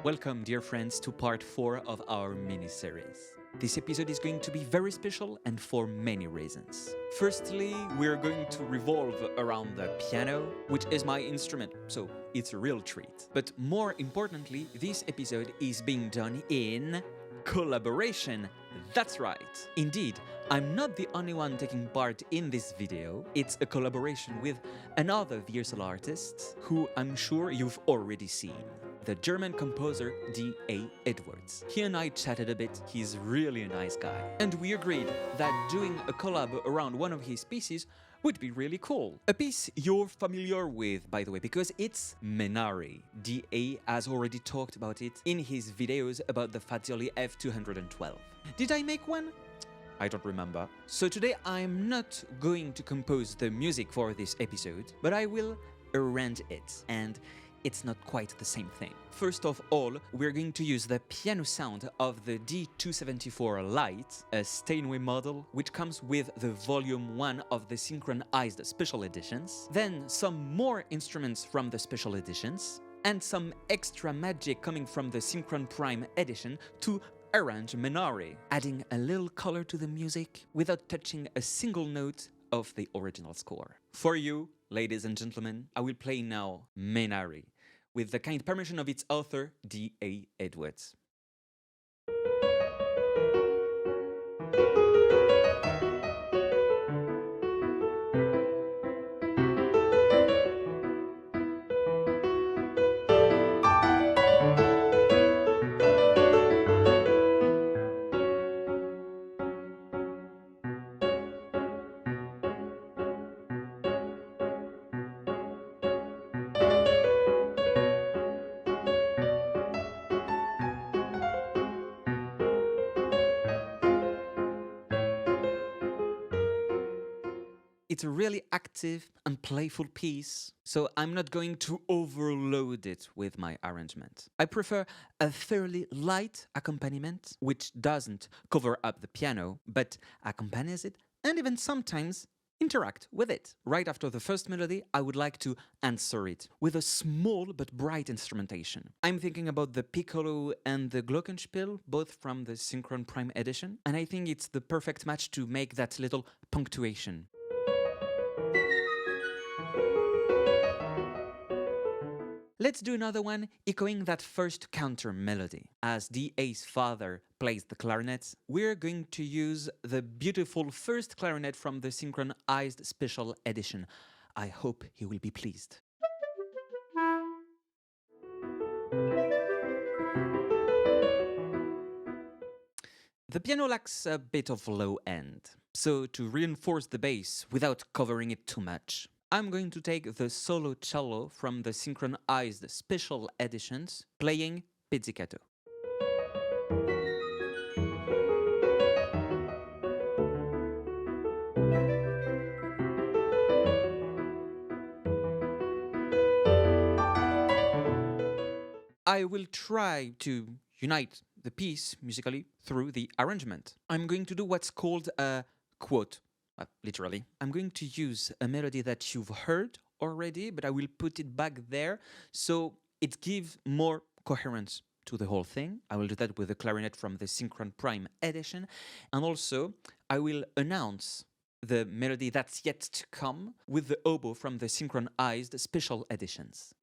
Welcome, dear friends, to part 4 of our mini-series. This episode is going to be very special and for many reasons. Firstly, we're going to revolve around the piano, which is my instrument, so it's a real treat. But more importantly, this episode is being done in collaboration. That's right. Indeed, I'm not the only one taking part in this video. It's a collaboration with another VSL artist who I'm sure you've already seen. The German composer D.A. Edwards. He and I chatted a bit, he's really a nice guy. And we agreed that doing a collab around one of his pieces would be really cool. A piece you're familiar with, by the way, because it's Menare. D.A. has already talked about it in his videos about the Fazioli F212. Did I make one? I don't remember. So today I'm not going to compose the music for this episode, but I will arrange it, and it's not quite the same thing. First of all, we're going to use the piano sound of the D274 Lite, a Steinway model, which comes with the volume 1 of the synchronized special editions, then some more instruments from the special editions, and some extra magic coming from the Synchron Prime edition to arrange Menare, adding a little color to the music without touching a single note of the original score. For you, ladies and gentlemen, I will play now Menare, with the kind permission of its author, D.A. Edwards. It's a really active and playful piece, so I'm not going to overload it with my arrangement. I prefer a fairly light accompaniment, which doesn't cover up the piano, but accompanies it and even sometimes interact with it. Right after the first melody, I would like to answer it with a small but bright instrumentation. I'm thinking about the piccolo and the glockenspiel, both from the Synchron Prime edition, and I think it's the perfect match to make that little punctuation. Let's do another one, echoing that first counter melody. As D.A.'s father plays the clarinet, we're going to use the beautiful first clarinet from the synchronized special edition. I hope he will be pleased. The piano lacks a bit of low end, so to reinforce the bass without covering it too much, I'm going to take the solo cello from the synchronized special editions, playing pizzicato. I will try to unite the piece musically through the arrangement. I'm going to do what's called a quote. Literally. I'm going to use a melody that you've heard already, but I will put it back there so it gives more coherence to the whole thing. I will do that with the clarinet from the Synchron Prime edition, and also I will announce the melody that's yet to come with the oboe from the synchronized special editions.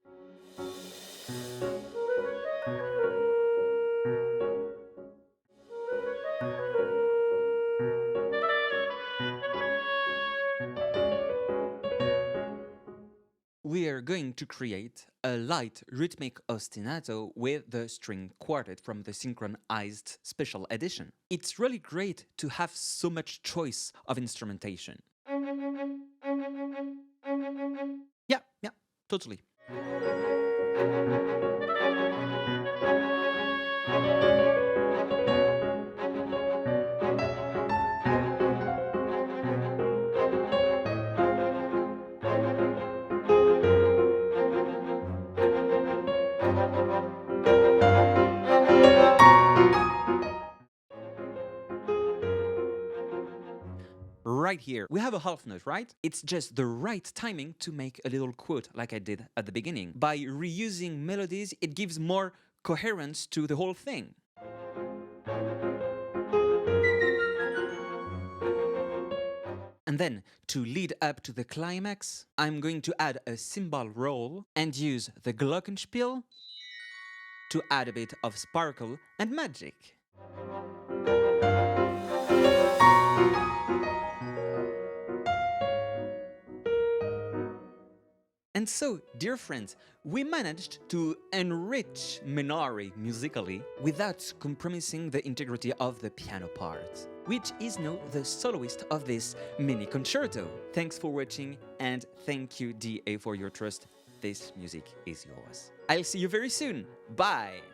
We are going to create a light rhythmic ostinato with the string quartet from the synchronized special edition. It's really great to have so much choice of instrumentation. Yeah, totally. Right here, we have a half note, right? It's just the right timing to make a little quote like I did at the beginning. By reusing melodies, it gives more coherence to the whole thing. And then, to lead up to the climax, I'm going to add a cymbal roll and use the glockenspiel to add a bit of sparkle and magic. And so, dear friends, we managed to enrich Minari musically without compromising the integrity of the piano part, which is now the soloist of this mini concerto. Thanks for watching, and thank you, DA, for your trust. This music is yours. I'll see you very soon. Bye!